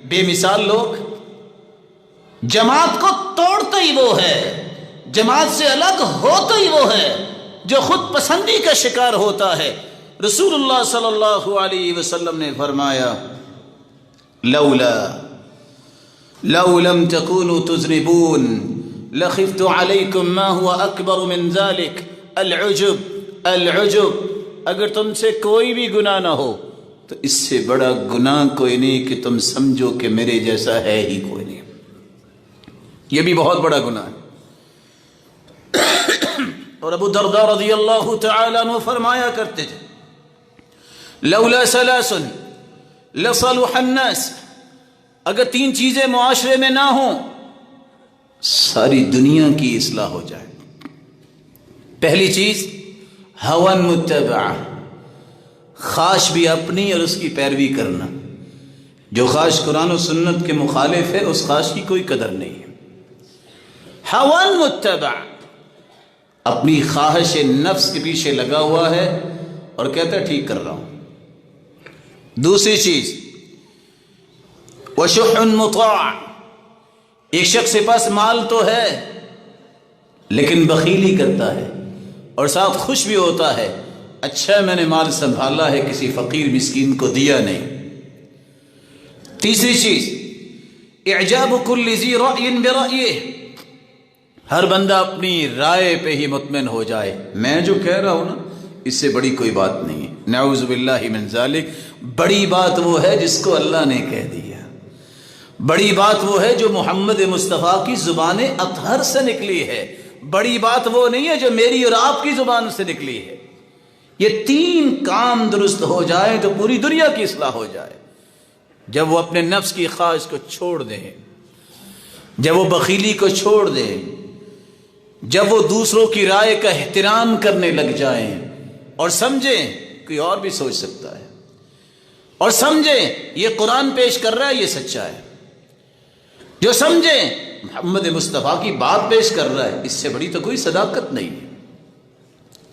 بے مثال لوگ، جماعت کو توڑتا ہی وہ ہے، جماعت سے الگ ہوتا ہی وہ ہے جو خود پسندی کا شکار ہوتا ہے۔ رسول اللہ صلی اللہ علیہ وسلم نے فرمایا لو لم تكونوا تذنبون لخفت عليكم ما هو اکبر من ذلك العجب، اگر تم سے کوئی بھی گناہ نہ ہو تو اس سے بڑا گناہ کوئی نہیں کہ تم سمجھو کہ میرے جیسا ہے ہی کوئی نہیں۔ یہ بھی بہت بڑا گناہ ہے۔ اور ابو درداء رضی اللہ تعالی عنہ فرمایا کرتے تھے لولا ثلاث لصلح الناس، اگر تین چیزیں معاشرے میں نہ ہوں ساری دنیا کی اصلاح ہو جائے۔ پہلی چیز ہوا متبع، خواہش بھی اپنی اور اس کی پیروی کرنا۔ جو خواہش قرآن و سنت کے مخالف ہے اس خواہش کی کوئی قدر نہیں ہے۔ ہوا متبع، اپنی خواہش نفس کے پیچھے لگا ہوا ہے اور کہتا ہے ٹھیک کر رہا ہوں۔ دوسری چیز وشح مطاع، ایک شخص کے پاس مال تو ہے لیکن بخیلی کرتا ہے اور ساتھ خوش بھی ہوتا ہے، اچھا میں نے مال سنبھالا ہے، کسی فقیر مسکین کو دیا نہیں۔ تیسری چیز اعجاب کل ذی رأی برأیہ، ہر بندہ اپنی رائے پہ ہی مطمئن ہو جائے، میں جو کہہ رہا ہوں نا اس سے بڑی کوئی بات نہیں ہے۔ نعوذ باللہ من ذالک، بڑی بات وہ ہے جس کو اللہ نے کہہ دیا، بڑی بات وہ ہے جو محمد مصطفیٰ کی زبان اطہر سے نکلی ہے، بڑی بات وہ نہیں ہے جو میری اور آپ کی زبان سے نکلی ہے۔ یہ تین کام درست ہو جائے تو پوری دنیا کی اصلاح ہو جائے۔ جب وہ اپنے نفس کی خواہش کو چھوڑ دیں، جب وہ بخیلی کو چھوڑ دیں، جب وہ دوسروں کی رائے کا احترام کرنے لگ جائیں اور سمجھیں کوئی اور بھی سوچ سکتا ہے، اور سمجھیں یہ قرآن پیش کر رہا ہے یہ سچا ہے، جو سمجھیں محمد مصطفیٰ کی بات پیش کر رہا ہے، اس سے بڑی تو کوئی صداقت نہیں ہے۔